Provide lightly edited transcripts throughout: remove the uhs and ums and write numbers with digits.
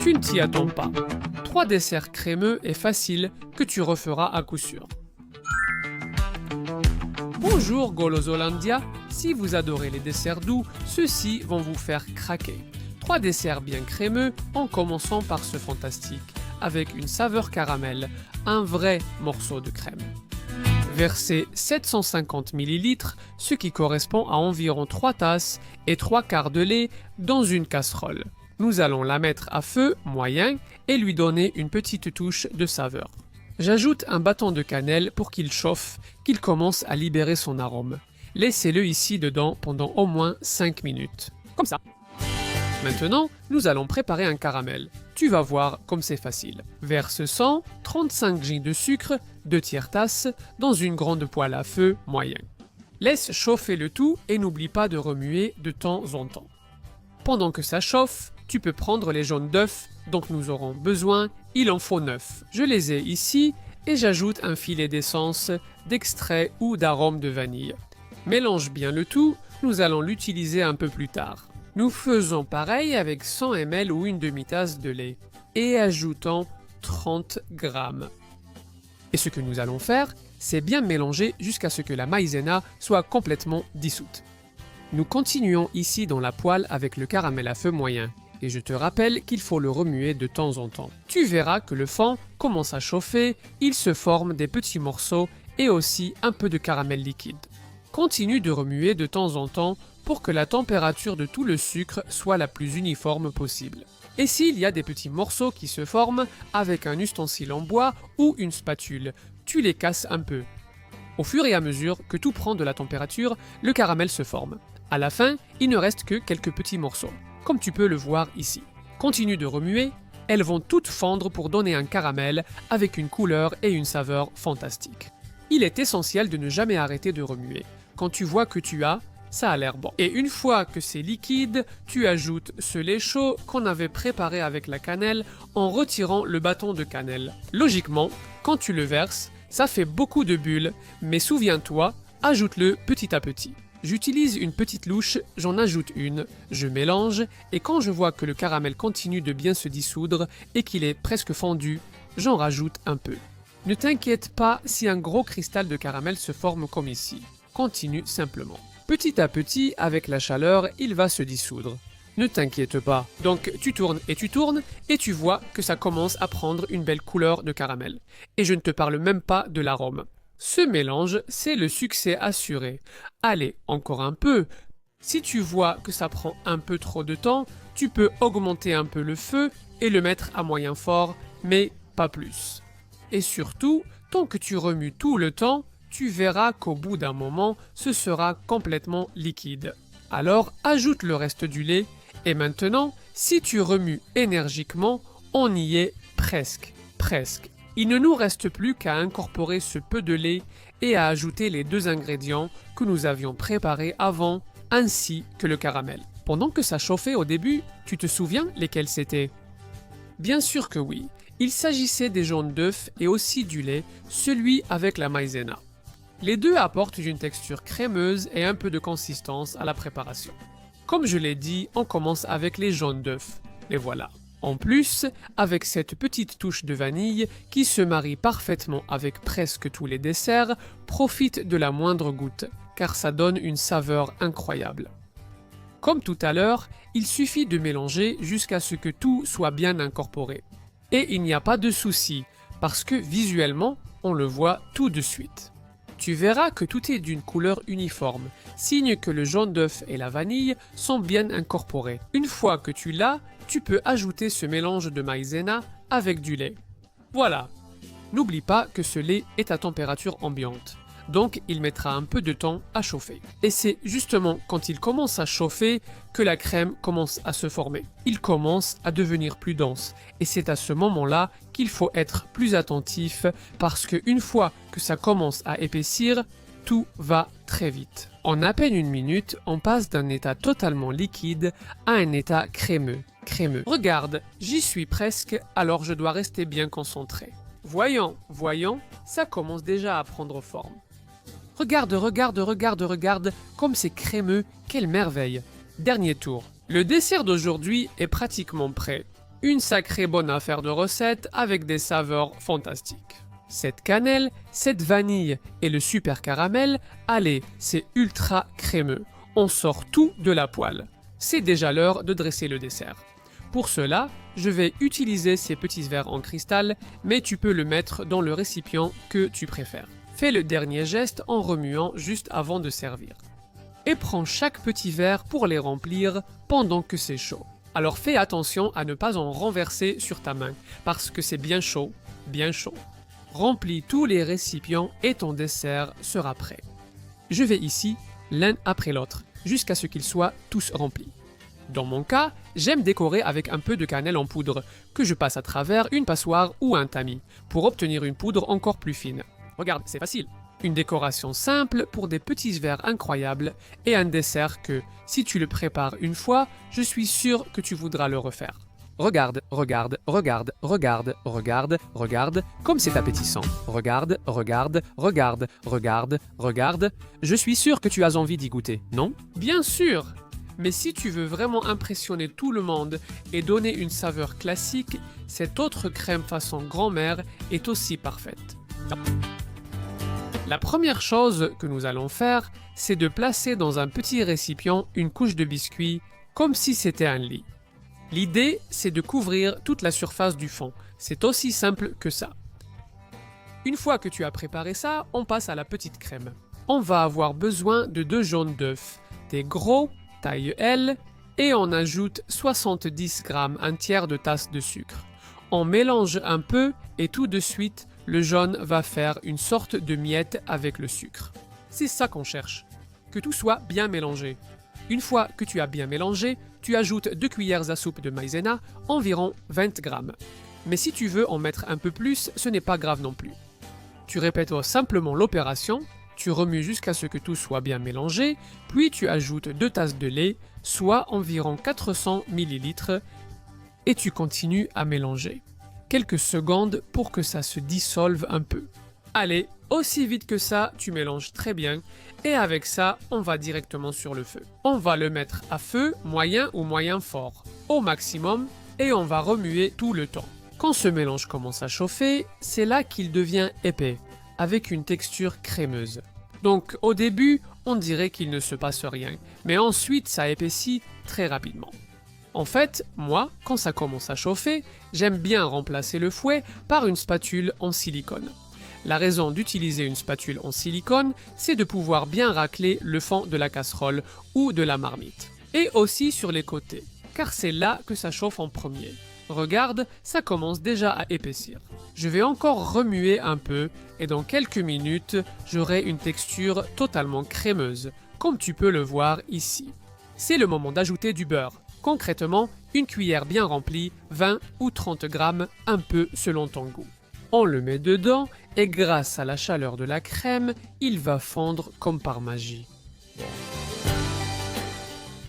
Tu ne t'y attends pas. 3 desserts crémeux et faciles que tu referas à coup sûr. Bonjour Golosolandia, si vous adorez les desserts doux, ceux-ci vont vous faire craquer. 3 desserts bien crémeux en commençant par ce fantastique, avec une saveur caramel, un vrai morceau de crème. Versez 750 ml, ce qui correspond à environ 3 tasses et 3 quarts de lait dans une casserole. Nous allons la mettre à feu moyen et lui donner une petite touche de saveur. J'ajoute un bâton de cannelle pour qu'il chauffe, qu'il commence à libérer son arôme. Laissez-le ici dedans pendant au moins 5 minutes. Comme ça. Maintenant, nous allons préparer un caramel. Tu vas voir comme c'est facile. Verse 135 g de sucre, 2 tiers tasses, dans une grande poêle à feu moyen. Laisse chauffer le tout et n'oublie pas de remuer de temps en temps. Pendant que ça chauffe, tu peux prendre les jaunes d'œufs dont nous aurons besoin, il en faut 9. Je les ai ici et j'ajoute un filet d'essence, d'extrait ou d'arôme de vanille. Mélange bien le tout, nous allons l'utiliser un peu plus tard. Nous faisons pareil avec 100 ml ou une demi-tasse de lait et ajoutons 30 g. Et ce que nous allons faire, c'est bien mélanger jusqu'à ce que la maïzena soit complètement dissoute. Nous continuons ici dans la poêle avec le caramel à feu moyen. Et je te rappelle qu'il faut le remuer de temps en temps. Tu verras que le fond commence à chauffer, il se forme des petits morceaux et aussi un peu de caramel liquide. Continue de remuer de temps en temps pour que la température de tout le sucre soit la plus uniforme possible. Et s'il y a des petits morceaux qui se forment avec un ustensile en bois ou une spatule, tu les casses un peu. Au fur et à mesure que tout prend de la température, le caramel se forme. À la fin, il ne reste que quelques petits morceaux, comme tu peux le voir ici. Continue de remuer, elles vont toutes fondre pour donner un caramel avec une couleur et une saveur fantastiques. Il est essentiel de ne jamais arrêter de remuer. Quand tu vois que ça a l'air bon. Et une fois que c'est liquide, tu ajoutes ce lait chaud qu'on avait préparé avec la cannelle en retirant le bâton de cannelle. Logiquement, quand tu le verses, ça fait beaucoup de bulles, mais souviens-toi, ajoute-le petit à petit. J'utilise une petite louche, j'en ajoute une, je mélange et quand je vois que le caramel continue de bien se dissoudre et qu'il est presque fondu, j'en rajoute un peu. Ne t'inquiète pas si un gros cristal de caramel se forme comme ici. Continue simplement. Petit à petit, avec la chaleur, il va se dissoudre. Ne t'inquiète pas. Donc tu tournes et tu vois que ça commence à prendre une belle couleur de caramel. Et je ne te parle même pas de l'arôme. Ce mélange, c'est le succès assuré. Allez, encore un peu. Si tu vois que ça prend un peu trop de temps, tu peux augmenter un peu le feu et le mettre à moyen fort, mais pas plus. Et surtout, tant que tu remues tout le temps, tu verras qu'au bout d'un moment, ce sera complètement liquide. Alors, ajoute le reste du lait et maintenant, si tu remues énergiquement, on y est presque. Il ne nous reste plus qu'à incorporer ce peu de lait et à ajouter les 2 ingrédients que nous avions préparés avant, ainsi que le caramel. Pendant que ça chauffait au début, tu te souviens lesquels c'était? Bien sûr que oui, il s'agissait des jaunes d'œufs et aussi du lait, celui avec la maïzena. Les deux apportent une texture crémeuse et un peu de consistance à la préparation. Comme je l'ai dit, on commence avec les jaunes d'œufs. Les voilà. En plus, avec cette petite touche de vanille qui se marie parfaitement avec presque tous les desserts, profite de la moindre goutte, car ça donne une saveur incroyable. Comme tout à l'heure, il suffit de mélanger jusqu'à ce que tout soit bien incorporé. Et il n'y a pas de souci, parce que visuellement, on le voit tout de suite. Tu verras que tout est d'une couleur uniforme, signe que le jaune d'œuf et la vanille sont bien incorporés. Une fois que tu l'as, tu peux ajouter ce mélange de maïzena avec du lait. Voilà. N'oublie pas que ce lait est à température ambiante, donc il mettra un peu de temps à chauffer. Et c'est justement quand il commence à chauffer que la crème commence à se former. Il commence à devenir plus dense et c'est à ce moment-là qu'il faut être plus attentif parce qu'une fois que ça commence à épaissir, tout va très vite. En à peine 1 minute, on passe d'un état totalement liquide à un état crémeux. Regarde, j'y suis presque, alors je dois rester bien concentré. Voyons, ça commence déjà à prendre forme. Regarde, comme c'est crémeux, quelle merveille. Dernier tour. Le dessert d'aujourd'hui est pratiquement prêt. Une sacrée bonne affaire de recette avec des saveurs fantastiques. Cette cannelle, cette vanille et le super caramel, allez, c'est ultra crémeux. On sort tout de la poêle. C'est déjà l'heure de dresser le dessert. Pour cela, je vais utiliser ces petits verres en cristal, mais tu peux le mettre dans le récipient que tu préfères. Fais le dernier geste en remuant juste avant de servir. Et prends chaque petit verre pour les remplir pendant que c'est chaud. Alors fais attention à ne pas en renverser sur ta main, parce que c'est bien chaud, bien chaud. Remplis tous les récipients et ton dessert sera prêt. Je vais ici, l'un après l'autre, jusqu'à ce qu'ils soient tous remplis. Dans mon cas, j'aime décorer avec un peu de cannelle en poudre, que je passe à travers une passoire ou un tamis, pour obtenir une poudre encore plus fine. Regarde, c'est facile. Une décoration simple pour des petits verres incroyables et un dessert que, si tu le prépares une fois, je suis sûr que tu voudras le refaire. Regarde, regarde, regarde, regarde, regarde, regarde, comme c'est appétissant. Regarde, regarde, regarde, regarde, regarde. Je suis sûr que tu as envie d'y goûter, non? Bien sûr! Mais si tu veux vraiment impressionner tout le monde et donner une saveur classique, cette autre crème façon grand-mère est aussi parfaite. La première chose que nous allons faire, c'est de placer dans un petit récipient une couche de biscuit, comme si c'était un lit. L'idée, c'est de couvrir toute la surface du fond. C'est aussi simple que ça. Une fois que tu as préparé ça, on passe à la petite crème. On va avoir besoin de 2 jaunes d'œufs, des gros, taille L, et on ajoute 70 g, un tiers de tasse de sucre. On mélange un peu et tout de suite, le jaune va faire une sorte de miette avec le sucre. C'est ça qu'on cherche, que tout soit bien mélangé. Une fois que tu as bien mélangé, tu ajoutes 2 cuillères à soupe de maïzena, environ 20 g. Mais si tu veux en mettre un peu plus, ce n'est pas grave non plus. Tu répètes simplement l'opération, tu remues jusqu'à ce que tout soit bien mélangé, puis tu ajoutes 2 tasses de lait, soit environ 400 ml, et tu continues à mélanger. Quelques secondes pour que ça se dissolve un peu. Allez, aussi vite que ça, tu mélanges très bien, et avec ça, on va directement sur le feu. On va le mettre à feu moyen ou moyen fort, au maximum, et on va remuer tout le temps. Quand ce mélange commence à chauffer, c'est là qu'il devient épais, avec une texture crémeuse. Donc au début, on dirait qu'il ne se passe rien, mais ensuite ça épaissit très rapidement. En fait, moi, quand ça commence à chauffer, j'aime bien remplacer le fouet par une spatule en silicone. La raison d'utiliser une spatule en silicone, c'est de pouvoir bien racler le fond de la casserole ou de la marmite. Et aussi sur les côtés, car c'est là que ça chauffe en premier. Regarde, ça commence déjà à épaissir. Je vais encore remuer un peu et dans quelques minutes, j'aurai une texture totalement crémeuse, comme tu peux le voir ici. C'est le moment d'ajouter du beurre. Concrètement, une cuillère bien remplie, 20 ou 30 grammes, un peu selon ton goût. On le met dedans et grâce à la chaleur de la crème, il va fondre comme par magie.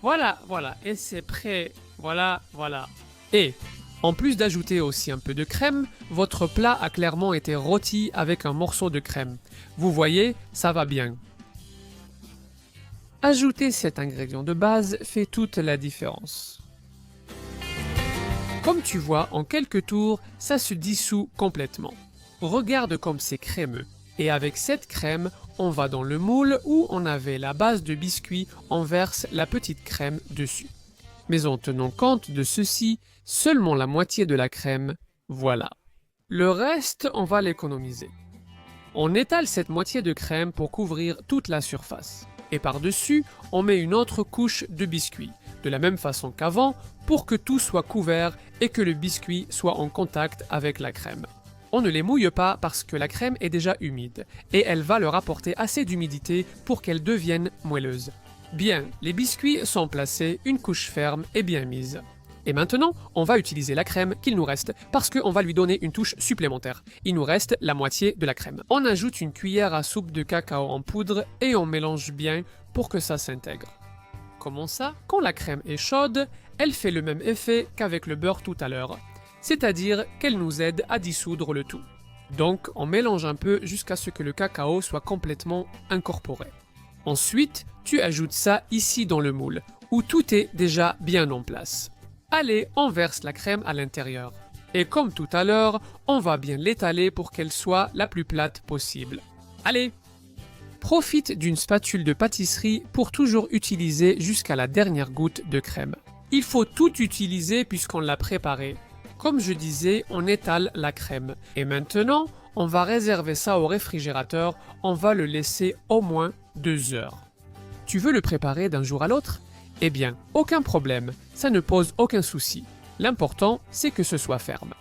Voilà, et c'est prêt. Voilà. Et, en plus d'ajouter aussi un peu de crème, votre plat a clairement été rôti avec un morceau de crème. Vous voyez, ça va bien. Ajouter cet ingrédient de base fait toute la différence. Comme tu vois, en quelques tours, ça se dissout complètement. Regarde comme c'est crémeux. Et avec cette crème, on va dans le moule où on avait la base de biscuit, on verse la petite crème dessus. Mais en tenant compte de ceci, seulement la moitié de la crème, voilà. Le reste, on va l'économiser. On étale cette moitié de crème pour couvrir toute la surface. Et par-dessus, on met une autre couche de biscuit, de la même façon qu'avant, pour que tout soit couvert et que le biscuit soit en contact avec la crème. On ne les mouille pas parce que la crème est déjà humide, et elle va leur apporter assez d'humidité pour qu'elles deviennent moelleuses. Bien, les biscuits sont placés, une couche ferme et bien mise. Et maintenant, on va utiliser la crème qu'il nous reste, parce qu'on va lui donner une touche supplémentaire. Il nous reste la moitié de la crème. On ajoute une cuillère à soupe de cacao en poudre et on mélange bien pour que ça s'intègre. Comment ça? Quand la crème est chaude, elle fait le même effet qu'avec le beurre tout à l'heure. C'est-à-dire qu'elle nous aide à dissoudre le tout. Donc, on mélange un peu jusqu'à ce que le cacao soit complètement incorporé. Ensuite, tu ajoutes ça ici dans le moule, où tout est déjà bien en place. Allez, on verse la crème à l'intérieur. Et comme tout à l'heure, on va bien l'étaler pour qu'elle soit la plus plate possible. Allez! Profite d'une spatule de pâtisserie pour toujours utiliser jusqu'à la dernière goutte de crème. Il faut tout utiliser puisqu'on l'a préparé. Comme je disais, on étale la crème. Et maintenant, on va réserver ça au réfrigérateur, on va le laisser au moins 2 heures. Tu veux le préparer d'un jour à l'autre? Eh bien, aucun problème, ça ne pose aucun souci. L'important, c'est que ce soit ferme.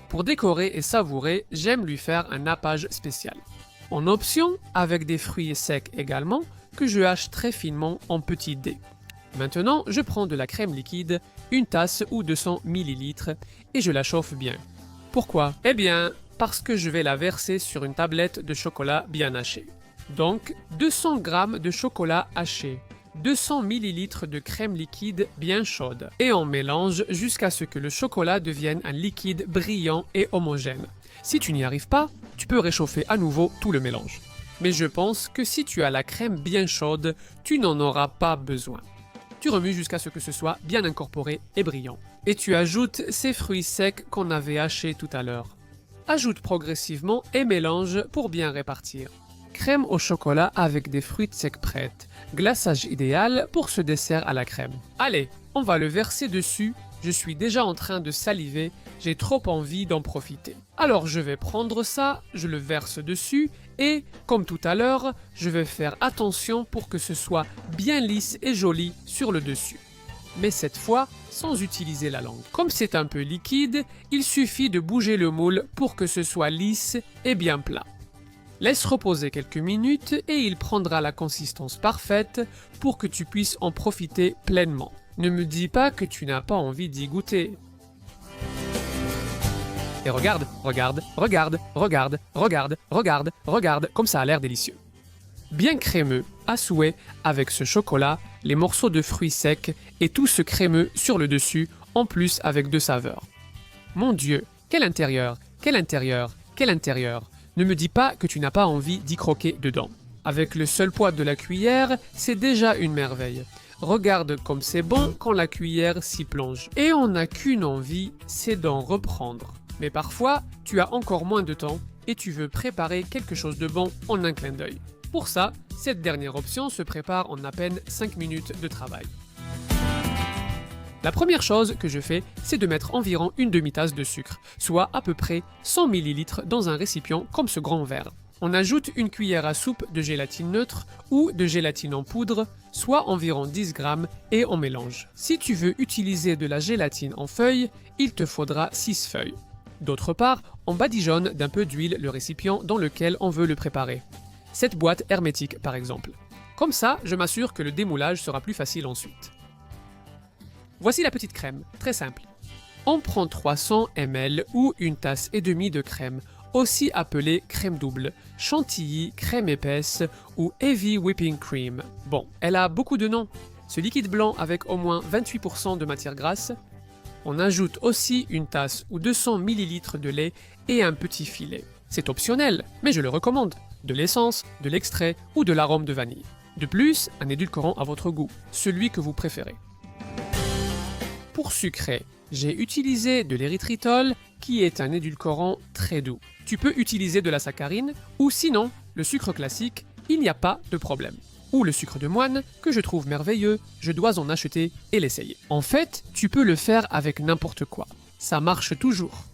Pour décorer et savourer, j'aime lui faire un nappage spécial. En option, avec des fruits secs également, que je hache très finement en petits dés. Maintenant, je prends de la crème liquide, une tasse ou 200 ml, et je la chauffe bien. Pourquoi? Eh bien, parce que je vais la verser sur une tablette de chocolat bien haché. Donc, 200 g de chocolat haché, 200 ml de crème liquide bien chaude, et on mélange jusqu'à ce que le chocolat devienne un liquide brillant et homogène. Si tu n'y arrives pas, tu peux réchauffer à nouveau tout le mélange. Mais je pense que si tu as la crème bien chaude, tu n'en auras pas besoin. Tu remues jusqu'à ce que ce soit bien incorporé et brillant. Et tu ajoutes ces fruits secs qu'on avait hachés tout à l'heure. Ajoute progressivement et mélange pour bien répartir. Crème au chocolat avec des fruits secs prêtes. Glaçage idéal pour ce dessert à la crème. Allez, on va le verser dessus. Je suis déjà en train de saliver, j'ai trop envie d'en profiter. Alors je vais prendre ça, je le verse dessus et, comme tout à l'heure, je vais faire attention pour que ce soit bien lisse et joli sur le dessus. Mais cette fois, sans utiliser la langue. Comme c'est un peu liquide, il suffit de bouger le moule pour que ce soit lisse et bien plat. Laisse reposer quelques minutes et il prendra la consistance parfaite pour que tu puisses en profiter pleinement. Ne me dis pas que tu n'as pas envie d'y goûter. Et regarde, regarde, regarde, regarde, regarde, regarde, regarde, comme ça a l'air délicieux. Bien crémeux, à souhait, avec ce chocolat, les morceaux de fruits secs et tout ce crémeux sur le dessus, en plus avec de saveurs. Mon Dieu, quel intérieur, quel intérieur, quel intérieur. Ne me dis pas que tu n'as pas envie d'y croquer dedans. Avec le seul poids de la cuillère, c'est déjà une merveille. Regarde comme c'est bon quand la cuillère s'y plonge. Et on n'a qu'une envie, c'est d'en reprendre. Mais parfois, tu as encore moins de temps et tu veux préparer quelque chose de bon en un clin d'œil. Pour ça, cette dernière option se prépare en à peine 5 minutes de travail. La première chose que je fais, c'est de mettre environ une demi-tasse de sucre, soit à peu près 100 ml dans un récipient comme ce grand verre. On ajoute une cuillère à soupe de gélatine neutre ou de gélatine en poudre, soit environ 10 g, et on mélange. Si tu veux utiliser de la gélatine en feuilles, il te faudra 6 feuilles. D'autre part, on badigeonne d'un peu d'huile le récipient dans lequel on veut le préparer. Cette boîte hermétique par exemple. Comme ça, je m'assure que le démoulage sera plus facile ensuite. Voici la petite crème, très simple. On prend 300 ml ou une tasse et demie de crème, aussi appelée crème double, chantilly, crème épaisse ou heavy whipping cream. Bon, elle a beaucoup de noms. Ce liquide blanc avec au moins 28% de matière grasse. On ajoute aussi une tasse ou 200 ml de lait et un petit filet. C'est optionnel, mais je le recommande. De l'essence, de l'extrait ou de l'arôme de vanille. De plus, un édulcorant à votre goût, celui que vous préférez. Pour sucrer, j'ai utilisé de l'érythritol qui est un édulcorant très doux. Tu peux utiliser de la saccharine ou sinon, le sucre classique, il n'y a pas de problème. Ou le sucre de moine, que je trouve merveilleux, je dois en acheter et l'essayer. En fait, tu peux le faire avec n'importe quoi. Ça marche toujours.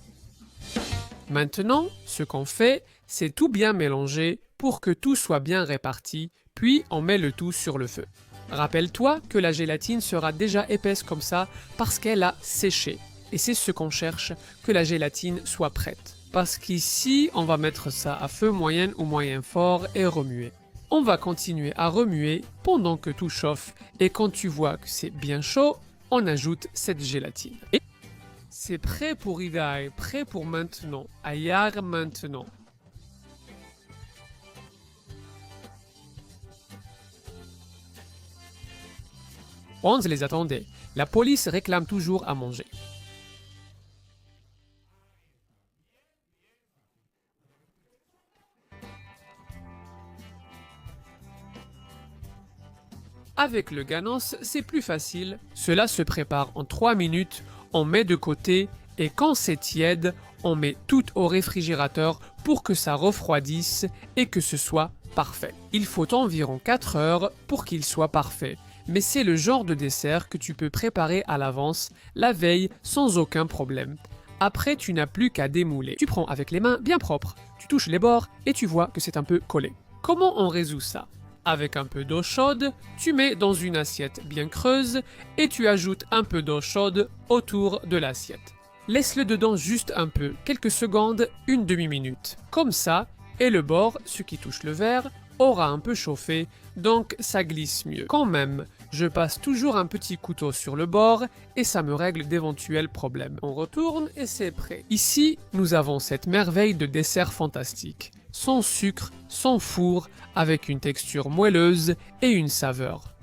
Maintenant, ce qu'on fait, c'est tout bien mélanger pour que tout soit bien réparti, puis on met le tout sur le feu. Rappelle-toi que la gélatine sera déjà épaisse comme ça parce qu'elle a séché. Et c'est ce qu'on cherche, que la gélatine soit prête. Parce qu'ici, on va mettre ça à feu moyen ou moyen fort et remuer. On va continuer à remuer pendant que tout chauffe et quand tu vois que c'est bien chaud, on ajoute cette gélatine. Et c'est prêt pour Idaï, prêt pour maintenant, Ayar maintenant. On les attendait. La police réclame toujours à manger. Avec le ganos, c'est plus facile. Cela se prépare en 3 minutes, on met de côté et quand c'est tiède, on met tout au réfrigérateur pour que ça refroidisse et que ce soit parfait. Il faut environ 4 heures pour qu'il soit parfait. Mais c'est le genre de dessert que tu peux préparer à l'avance, la veille, sans aucun problème. Après, tu n'as plus qu'à démouler. Tu prends avec les mains bien propres, tu touches les bords et tu vois que c'est un peu collé. Comment on résout ça? Avec un peu d'eau chaude, tu mets dans une assiette bien creuse et tu ajoutes un peu d'eau chaude autour de l'assiette. Laisse-le dedans juste un peu, quelques secondes, une demi-minute. Comme ça, et le bord, ce qui touche le verre, aura un peu chauffé, donc ça glisse mieux. Quand même, je passe toujours un petit couteau sur le bord et ça me règle d'éventuels problèmes. On retourne et c'est prêt. Ici, nous avons cette merveille de dessert fantastique. Sans sucre, sans four, avec une texture moelleuse et une saveur.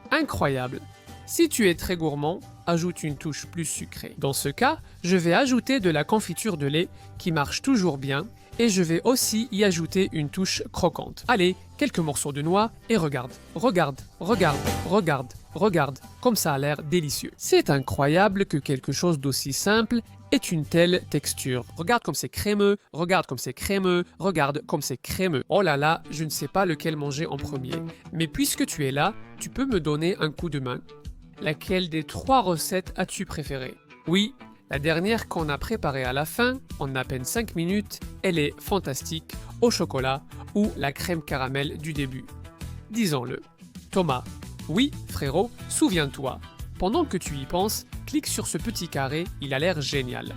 Incroyable! Si tu es très gourmand, ajoute une touche plus sucrée. Dans ce cas, je vais ajouter de la confiture de lait qui marche toujours bien et je vais aussi y ajouter une touche croquante. Allez, quelques morceaux de noix et regarde, regarde, regarde, regarde, regarde, comme ça a l'air délicieux. C'est incroyable que quelque chose d'aussi simple ait une telle texture. Regarde comme c'est crémeux, regarde comme c'est crémeux, regarde comme c'est crémeux. Oh là là, je ne sais pas lequel manger en premier. Mais puisque tu es là, tu peux me donner un coup de main. Laquelle des 3 recettes as-tu préférée? Oui, la dernière qu'on a préparée à la fin, en à peine 5 minutes, elle est fantastique, au chocolat ou la crème caramel du début. Disons-le. Thomas. Oui, frérot, souviens-toi. Pendant que tu y penses, clique sur ce petit carré, il a l'air génial.